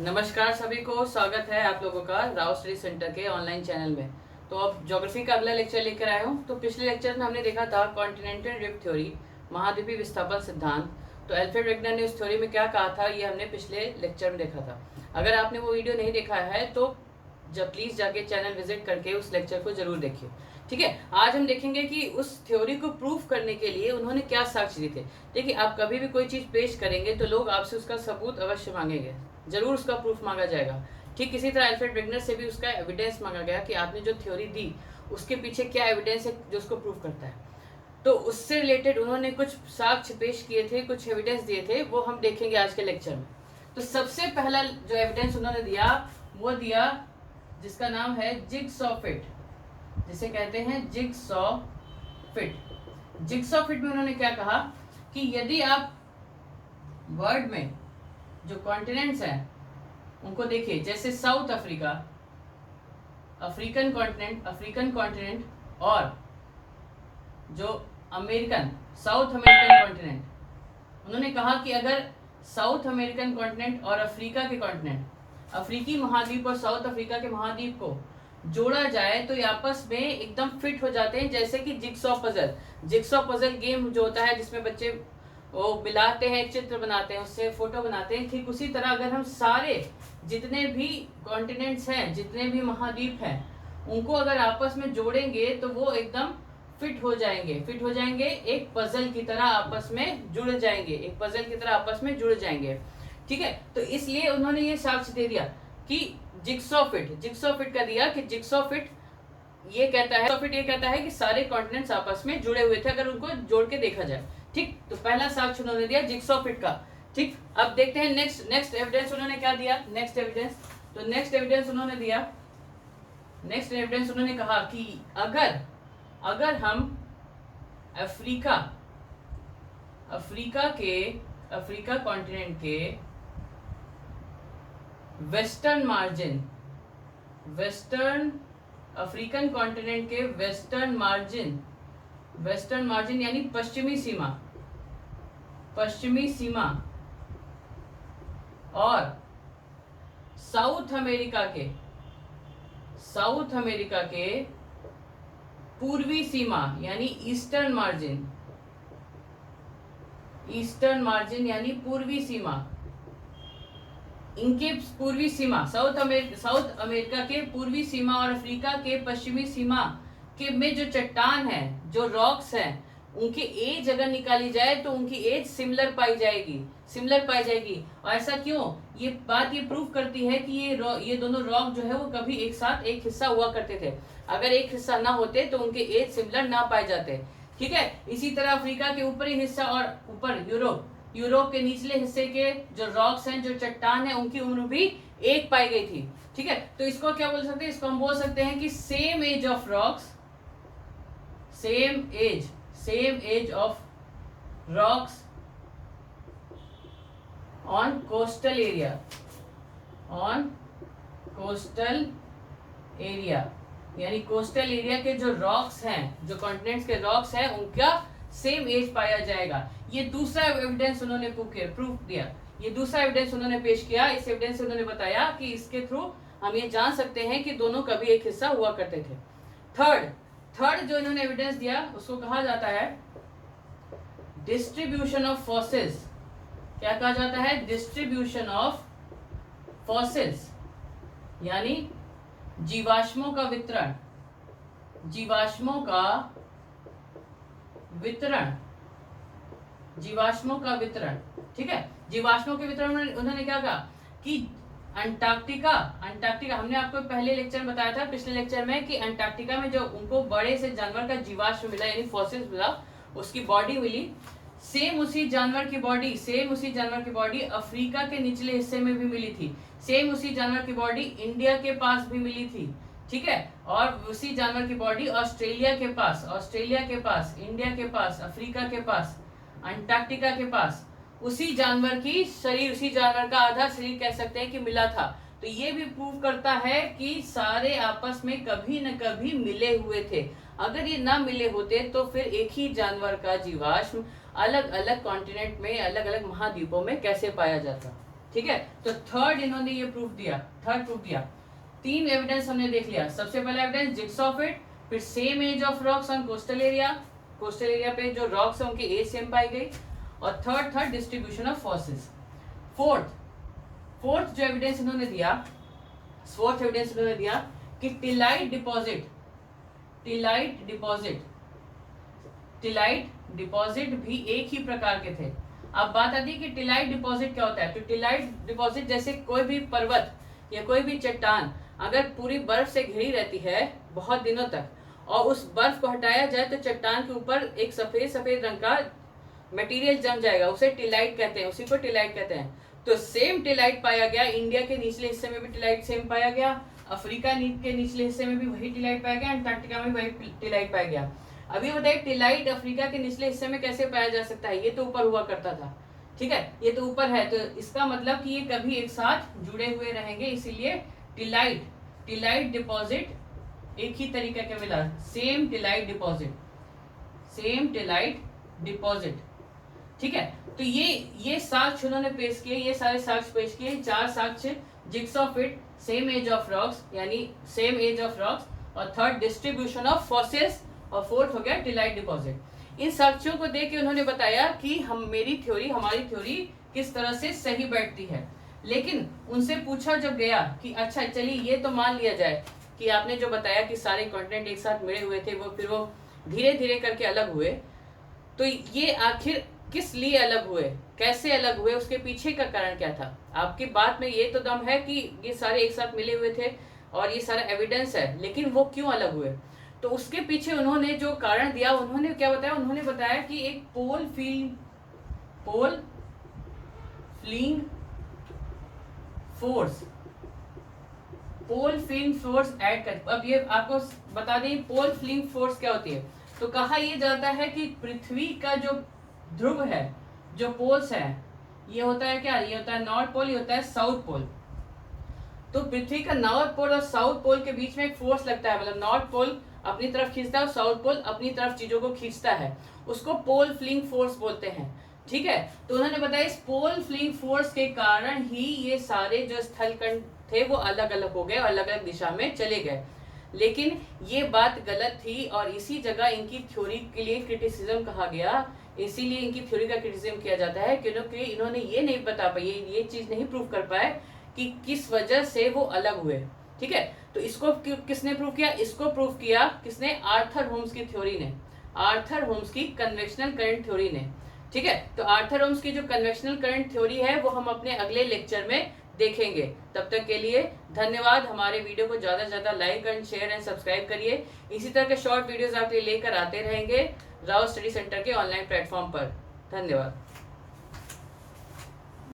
नमस्कार सभी को, स्वागत है आप लोगों का राव स्टडी सेंटर के ऑनलाइन चैनल में। तो अब ज्योग्राफी का अगला लेक्चर लेकर आया हूँ। तो पिछले लेक्चर में हमने देखा था कॉन्टिनेंटल ड्रिफ्ट थ्योरी, महाद्वीपीय विस्थापन सिद्धांत। तो एल्फ्रेड वेगनर ने उस थ्योरी में क्या कहा था, ये हमने पिछले लेक्चर में देखा था। अगर आपने वो वीडियो नहीं देखा है तो जब प्लीज़ जाके चैनल विजिट करके उस लेक्चर को जरूर देखिए। ठीक है, आज हम देखेंगे कि उस थ्योरी को प्रूफ करने के लिए उन्होंने क्या साक्ष्य दिए थे। देखिए, आप कभी भी कोई चीज़ पेश करेंगे तो लोग आपसे उसका सबूत अवश्य मांगेंगे, जरूर उसका प्रूफ मांगा जाएगा। ठीक इसी तरह एल्फ्रेड वेगनर से भी उसका एविडेंस मांगा गया कि आपने जो थ्योरी दी उसके पीछे क्या एविडेंस है जो उसको प्रूफ करता है। तो उससे रिलेटेड उन्होंने कुछ साक्ष्य पेश किए थे, कुछ एविडेंस दिए थे, वो हम देखेंगे आज के लेक्चर में। तो सबसे पहला जो एविडेंस उन्होंने दिया वो दिया जिसका नाम है जिगसॉ फिट, जिसे कहते हैं जिगसॉ फिट। जिगसॉ फिट में उन्होंने क्या कहा कि यदि आप वर्ल्ड में जो कॉन्टिनेंट्स हैं उनको देखिए, जैसे साउथ अफ्रीका, अफ्रीकन कॉन्टिनेंट और जो अमेरिकन, साउथ अमेरिकन कॉन्टिनेंट, उन्होंने कहा कि अगर साउथ अमेरिकन कॉन्टिनेंट और अफ्रीका के कॉन्टिनेंट, अफ्रीकी महाद्वीप और साउथ अफ्रीका के महाद्वीप को जोड़ा जाए तो ये आपस में एकदम फिट हो जाते हैं, जैसे कि jigsaw puzzle. Jigsaw puzzle game जो होता है जिसमें बच्चे वो मिलाते हैं, चित्र बनाते हैं, उससे फोटो बनाते हैं, ठीक उसी तरह अगर हम सारे जितने भी कॉन्टिनेंट्स हैं, जितने भी महाद्वीप हैं, उनको अगर आपस में जोड़ेंगे तो वो एकदम फिट हो जाएंगे, एक पजल की तरह आपस में जुड़ जाएंगे, एक पजल की तरह आपस में जुड़ जाएंगे। ठीक है, तो इसलिए उन्होंने ये साक्ष्य दे दिया कि जिगसॉ फिट का दिया कि जिगसॉ फिट ये कहता है कि सारे कॉन्टिनेंट्स आपस में जुड़े हुए थे अगर उनको जोड़ के देखा जाए। ठीक, तो पहला साक्ष्य उन्होंने दिया जिगसॉ फिट का। ठीक, अब देखते हैं नेक्स्ट एविडेंस उन्होंने क्या दिया। नेक्स्ट एविडेंस उन्होंने कहा कि अगर हम अफ्रीका कॉन्टिनेंट के अफ्रीकन कॉन्टिनेंट के वेस्टर्न मार्जिन यानी पश्चिमी सीमा और साउथ अमेरिका के पूर्वी सीमा यानी ईस्टर्न मार्जिन यानी पूर्वी सीमा, इनके पूर्वी सीमा साउथ अमेरिका के पूर्वी सीमा और अफ्रीका के पश्चिमी सीमा के में जो चट्टान है, जो रॉक्स हैं, उनकी एज अगर निकाली जाए तो उनकी एज सिमिलर पाई जाएगी। और ऐसा क्यों? ये बात ये प्रूफ करती है कि ये दोनों रॉक जो है वो कभी एक साथ एक हिस्सा हुआ करते थे। अगर एक हिस्सा ना होते तो उनके एज सिमिलर ना पाए जाते। ठीक है, इसी तरह अफ्रीका के ऊपरी हिस्सा और ऊपर यूरोप के निचले हिस्से के जो रॉक्स हैं, जो चट्टान है, उनकी उम्र भी एक पाई गई थी। ठीक है, तो इसको क्या बोल सकते हैं? इसको हम बोल सकते हैं कि same age of rocks on coastal area यानी कोस्टल एरिया के जो रॉक्स हैं, जो कॉन्टिनेंट्स के रॉक्स हैं, उनका सेम एज पाया जाएगा। ये दूसरा एविडेंस उन्होंने प्रूफ दिया, ये दूसरा एविडेंस उन्होंने पेश किया। इस एविडेंस से उन्होंने बताया कि इसके थ्रू हम ये जान सकते हैं कि दोनों कभी एक हिस्सा हुआ करते थे। थर्ड जो इन्होंने एविडेंस दिया उसको कहा जाता है डिस्ट्रीब्यूशन ऑफ फॉसिल्स। क्या कहा जाता है? डिस्ट्रीब्यूशन ऑफ फॉसिल्स यानी जीवाश्मों का वितरण। ठीक है, जीवाश्मों के वितरण में उन्होंने क्या कहा कि अंटार्कटिका हमने आपको पहले लेक्चर में बताया था, पिछले लेक्चर में, कि अंटार्कटिका में जो उनको बड़े से जानवर का जीवाश्म मिला यानी फॉसिल्स मिला, उसकी बॉडी मिली, सेम उसी जानवर की बॉडी अफ्रीका के निचले हिस्से में भी मिली थी, सेम उसी जानवर की बॉडी इंडिया के पास भी मिली थी। ठीक है, और उसी जानवर की बॉडी ऑस्ट्रेलिया के पास, इंडिया के पास, अफ्रीका के पास, अंटार्कटिका के पास, उसी जानवर का आधा शरीर कह सकते हैं कि मिला था। तो ये भी प्रूव करता है कि सारे आपस में कभी न कभी मिले हुए थे। अगर ये ना मिले होते तो फिर एक ही जानवर का जीवाश्म अलग अलग कॉन्टिनेंट में, अलग अलग महाद्वीपों में कैसे पाया जाता। ठीक है, तो थर्ड इन्होंने ये प्रूफ दिया, थर्ड प्रूफ दिया। 3 एविडेंस हमने देख लिया। सबसे पहला एविडेंस जिग्सॉ फिट, फिर same age of rocks on coastal area पे जो रॉक्स है उनकी एज सेम पाई गई, और third distribution of forces. Fourth जो एविडेंस इन्होंने दिया, कि टिलाइट डिपॉजिट भी एक ही प्रकार के थे। अब बात आती है कि टिलाइट डिपॉजिट क्या होता है। तो टिलाइट डिपॉजिट जैसे कोई भी पर्वत या कोई भी चट्टान अगर पूरी बर्फ से घिरी रहती है बहुत दिनों तक, और उस बर्फ को हटाया जाए तो चट्टान के ऊपर एक सफेद रंग का मटेरियल जम जाएगा, उसे टिलाइट कहते हैं, उसी को टिलाइट कहते हैं। तो सेम टिलाइट पाया गया, इंडिया के निचले हिस्से में भी टिलाइट सेम पाया गया, अफ्रीका के निचले हिस्से में भी वही टिलाइट पाया गया, अंटार्कटिका में वही टिलाइट पाया गया। अभी बताइए टिलाइट अफ्रीका के निचले हिस्से में कैसे पाया जा सकता है, ये तो ऊपर हुआ करता था, ठीक है, ये तो ऊपर है, तो इसका मतलब कि ये कभी एक साथ जुड़े हुए रहेंगे, इसीलिए टिलाइट डिपॉजिट एक ही तरीके का मिला, सेम टिलाइट डिपॉजिट, ठीक है। तो ये साक्ष्य उन्होंने पेश किए, ये सारे साक्ष्य पेश किए, 4 साक्ष्य, jigsaw fit, same age of rocks, और थर्ड डिस्ट्रीब्यूशन ऑफ फोर्सेस, और फोर्थ हो गया टिलाइट डिपॉजिट। इन साक्ष्यों को देख के उन्होंने बताया कि हमारी थ्योरी किस तरह से सही बैठती है। लेकिन उनसे पूछा जब गया कि अच्छा चलिए ये तो मान लिया जाए कि आपने जो बताया कि सारे कॉन्टिनेंट एक साथ मिले हुए थे, वो फिर वो धीरे धीरे करके अलग हुए, तो ये आखिर किस लिए अलग हुए, कैसे अलग हुए, उसके पीछे का कारण क्या था। आपकी बात में ये तो दम है कि ये सारे एक साथ मिले हुए थे और ये सारा एविडेंस है, लेकिन वो क्यों अलग हुए। तो उसके पीछे उन्होंने जो कारण दिया, उन्होंने क्या बताया, उन्होंने बताया कि एक पोल फ्लिंग फोर्स ऐड कर। अब ये आपको बता दें पोल फ्लिंग फोर्स क्या होती है। तो कहा यह जाता है कि पृथ्वी का जो ध्रुव है, जो पोल्स है, ये होता है क्या, ये होता है नॉर्थ पोल, ये होता है साउथ पोल। तो पृथ्वी का नॉर्थ पोल और साउथ पोल के बीच में एक फोर्स लगता है, मतलब नॉर्थ पोल अपनी तरफ खींचता है और साउथ पोल अपनी तरफ चीजों को खींचता है, उसको पोल फ्लिंग फोर्स बोलते हैं, ठीक है। तो उन्होंने बताया इस पोल फ्लिंग फोर्स के कारण ही ये सारे जो स्थलखंड थे वो अलग अलग हो गए और अलग अलग दिशा में चले गए। लेकिन ये बात गलत थी और इसी जगह इनकी थ्योरी के लिए क्रिटिसिज्म कहा गया, इसीलिए इनकी थ्योरी का क्रिटिसिज्म किया जाता है क्योंकि इन्होंने ये नहीं बता पाए, ये चीज नहीं प्रूव कर पाए कि किस वजह से वो अलग हुए, ठीक है। तो इसको किसने प्रूव किया, इसको प्रूव किया किसने, आर्थर होम्स की थ्योरी ने, आर्थर होम्स की कन्वेक्शनल करंट थ्योरी ने, ठीक है। तो आर्थर होम्स की जो कन्वेक्शनल करंट थ्योरी है वो हम अपने अगले लेक्चर में देखेंगे। तब तक के लिए धन्यवाद। हमारे वीडियो को ज़्यादा से ज़्यादा like and share and subscribe करिए। इसी तरह के शॉर्ट वीडियोस आपके लिए लेकर आते रहेंगे राव स्टडी सेंटर के ऑनलाइन प्लेटफॉर्म पर। धन्यवाद।